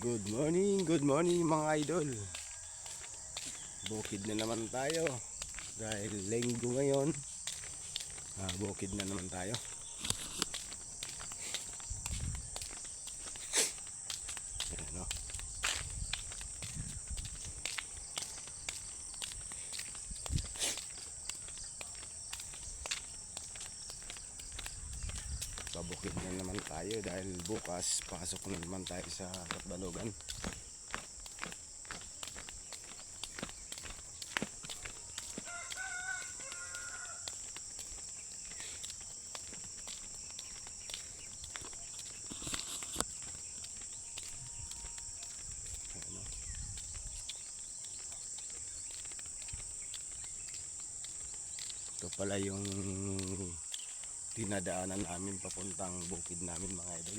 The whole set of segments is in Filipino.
Good morning mga idol. Bukid na naman tayo. Dahil linggo ngayon, bukid na naman tayo. Ayan, oh. Pabukid na naman tayo dahil bukas pasok na naman tayo sa Katbalogan. Ito pala yung dinadaanan namin papuntang bukid namin mga idol.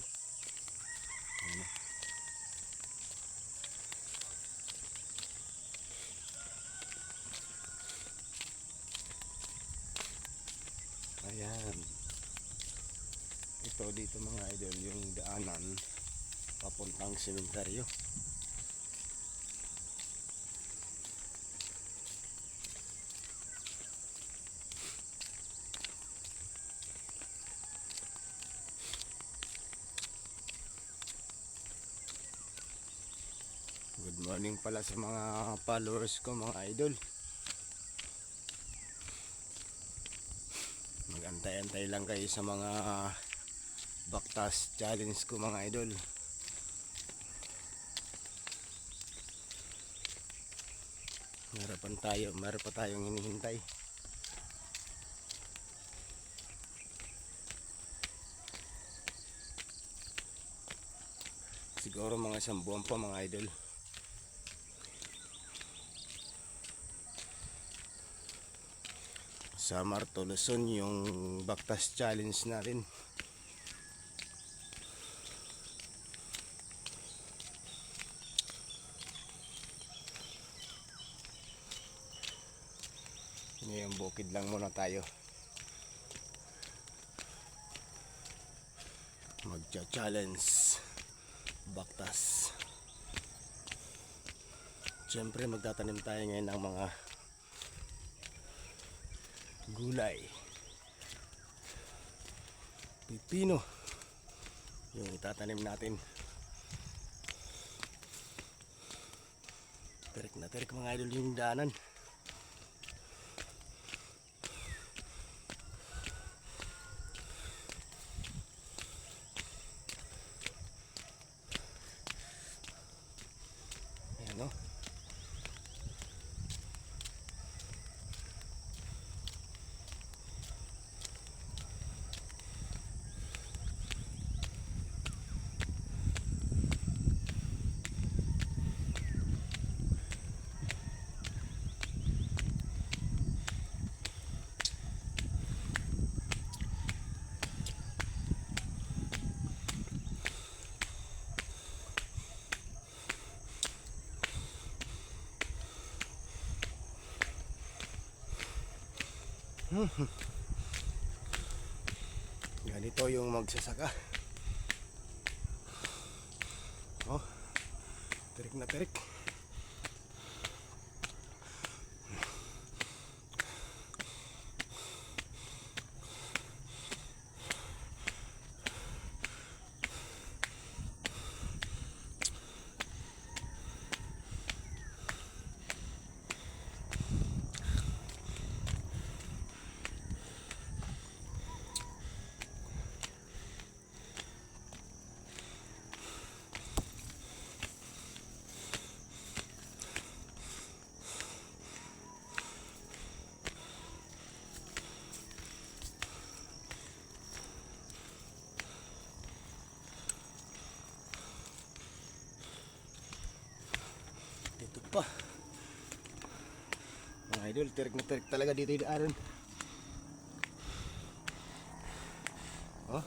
Ayan. Ito dito mga idol yung daanan papuntang sementeryo. Good morning pala sa mga followers ko mga idol. Mag-antay-antay lang kayo sa mga baktas challenge ko mga idol. Meron pa tayong hinihintay. Siguro mga 1 buwan pa mga idol. Sa Marto, Luzon yung baktas challenge natin. Ngayong bukid lang muna tayo. Magcha-challenge baktas. Siyempre magtatanim tayo ngayon ng mga gulay, pipino yung itatanim natin. Terik na terik mga idol yung daanan. Ayan o. Ganito yung magsasaka. Oh, terik na terik. Dito pa mga idol, terik na terik talaga dito yung daanan. Oh,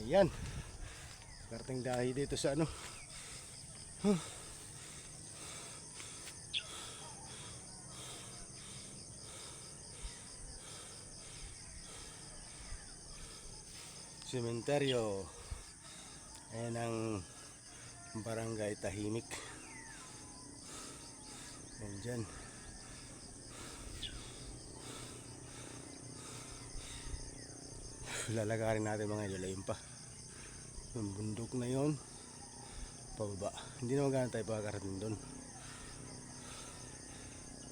Ayan. Karting dahi dito sa ano. Sementeryo. Ayan ang barangay Tahimik. Ayan dyan. Lalagarin natin mga idol. Ayun pa. Yung bundok na yon pababa. Hindi na magana tayo pagkarating doon.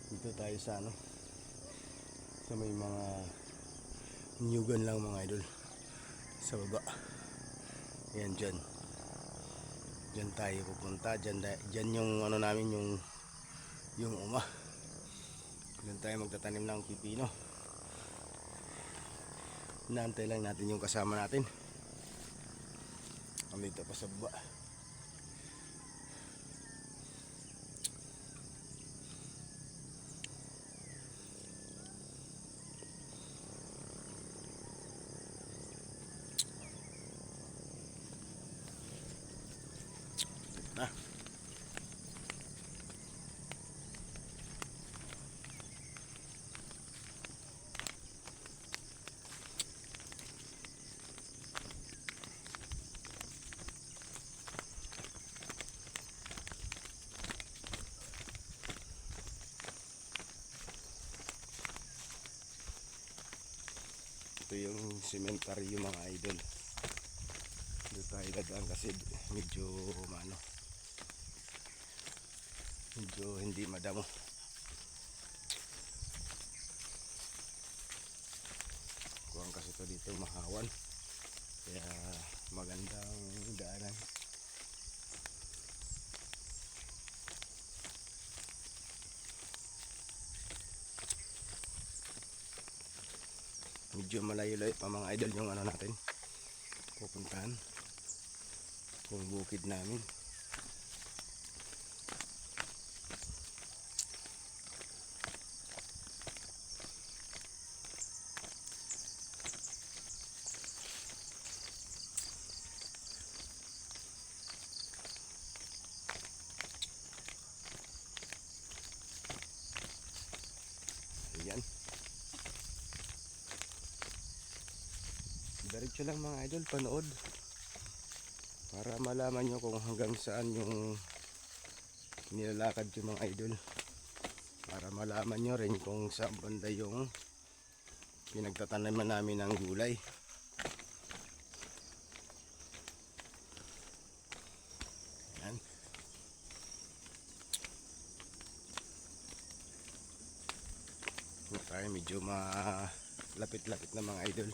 Dito tayo sa ano, sa may mga nyugan lang mga idol. Sa baba. Ayan dyan. Dyan tayo pupunta. Dyan yung ano namin, yung uma. Dyan tayo magtatanim ng pipino. Inaantay lang natin yung kasama natin. Dito pa sa baba. Na. Ito yung sementeryo mga idol. Dito tayo dadaan kasi medyo hindi madamo. Kuwang kasi ito dito mahawan. Kaya magandang daanan. Medyo malayo-layo pa mga idol yung ano natin pupuntahan, yung bukid namin. Ayan. Diretso lang mga idol, panood para malaman nyo kung hanggang saan yung nilalakad yung mga idol, para malaman nyo rin kung saan banda yung pinagtatanaman namin ng gulay. Ayan. Tayo medyo malapit-lapit na mga idol.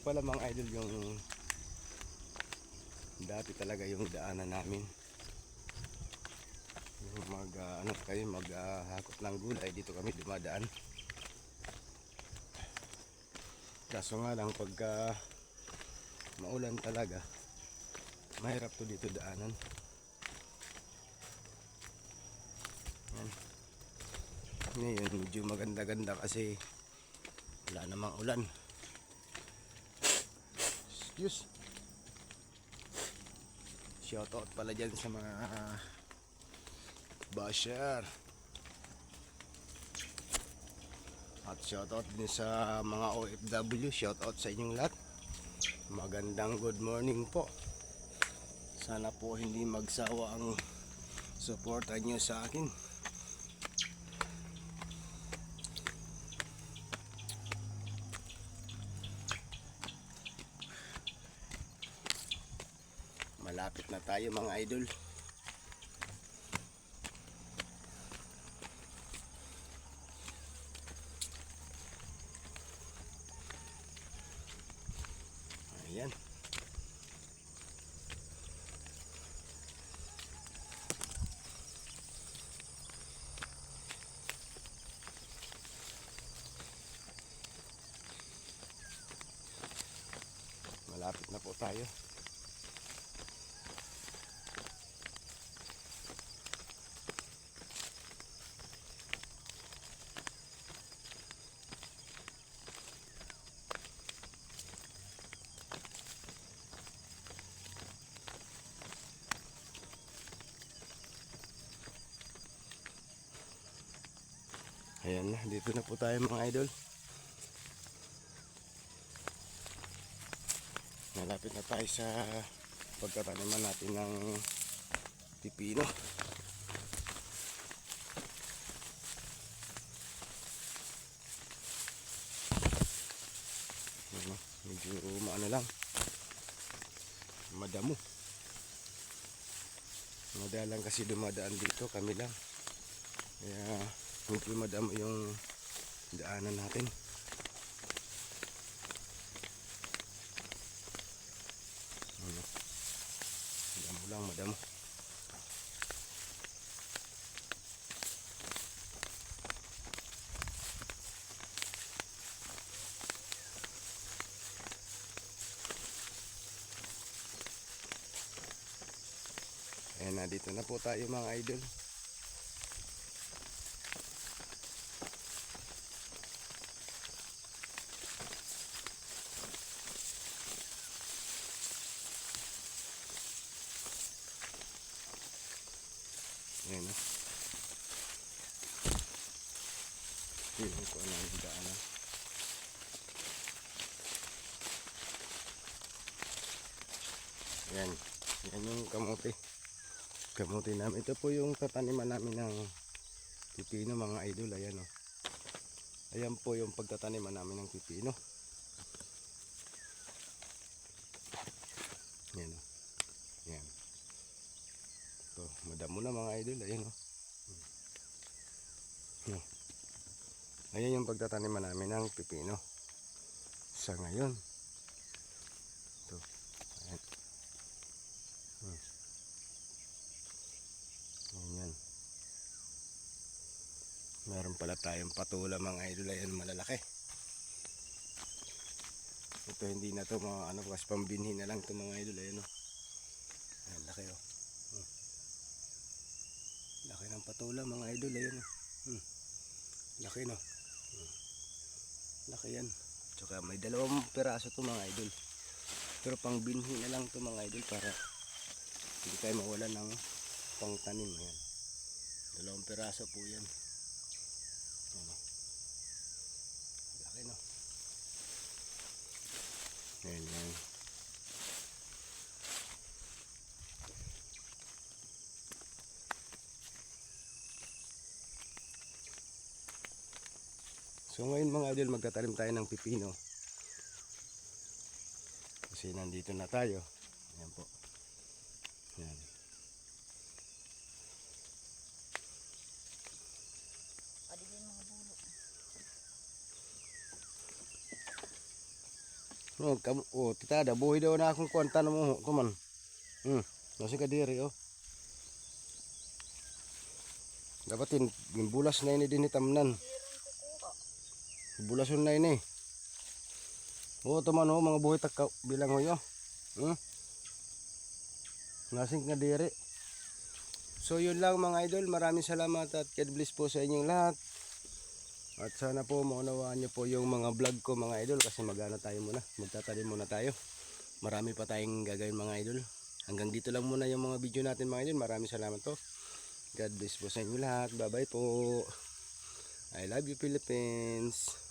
Pala mga idol yung dati talaga yung daanan namin, yung maghakot ng gulay dito kami dumadaan. Kaso nga lang pagka maulan talaga mahirap to dito daanan. Yan. Ngayon medyo maganda-ganda kasi wala namang ulan. Excuse. Shoutout pala dyan sa mga basher. At shoutout din sa mga OFW. Shoutout sa inyong lahat. Magandang good morning po. Sana po hindi magsawa ang suporta nyo sa akin. Malapit na tayo mga idol. Ayan. Malapit na po tayo. Ayan na, dito na po tayo mga idol. Malapit na tayo sa pagtataniman natin ng pipino. Medyo maano lang, madamo. Madalang kasi dumadaan dito, kami lang. Kaya medyo madamo yung daanan natin. Madamo lang, madamo. Ayan na, dito na po tayo mga idol. Ayan na. Tingnan ko ano yung daanan. Ayan. Yan yung kamote. Kamote namin. Ito po yung tataniman namin ng pipino mga idol. Ayan o. Ayan po yung pagtataniman namin ng pipino. Ayan o. Ayan. Ito. Madamo na mga idol. Ayan o. Ayan yung pagtataniman namin ng pipino. Sa ngayon. Ito. Ayan. Ayan. Meron pala tayong patula mga idol. Ayan malalaki. Ito hindi na to mga ano, kasi pambinhi na lang to mga idol. Ayan o. Ayan laki o. Laki ng patula mga idol. Ayan o. Laki no. Laki yan. Tsaka may 2 piraso to mga idol. Pero pang binhi na lang to mga idol para hindi tayo mawala ng pang tanim. Ayan. 2 piraso po yan. Ayan. Laki no. Ayan yan. So ngayon mga idol, magtatanim tayo ng pipino. Kasi nandito na tayo. Ayan po. Ayan. Padigin mga bulo. Titada, buhay daw na akong kwanta na mo. Kuman. Nasi ka diri oh. Dapat yung bulas na ini din itamnan. Bulason na ini. Oo, taman oh, mga buhay takaw bilang ho yo. Nasing nga diri. So yun lang mga idol, maraming salamat at God bless po sa inyong lahat. At sana po maunawaan nyo po yung mga vlog ko mga idol, kasi magana tayo muna, magtatanim muna tayo. Marami pa tayong gagawin mga idol. Hanggang dito lang muna yung mga video natin mga idol. Maraming salamat po. God bless po sa inyong lahat. Bye bye po. I love you Philippines.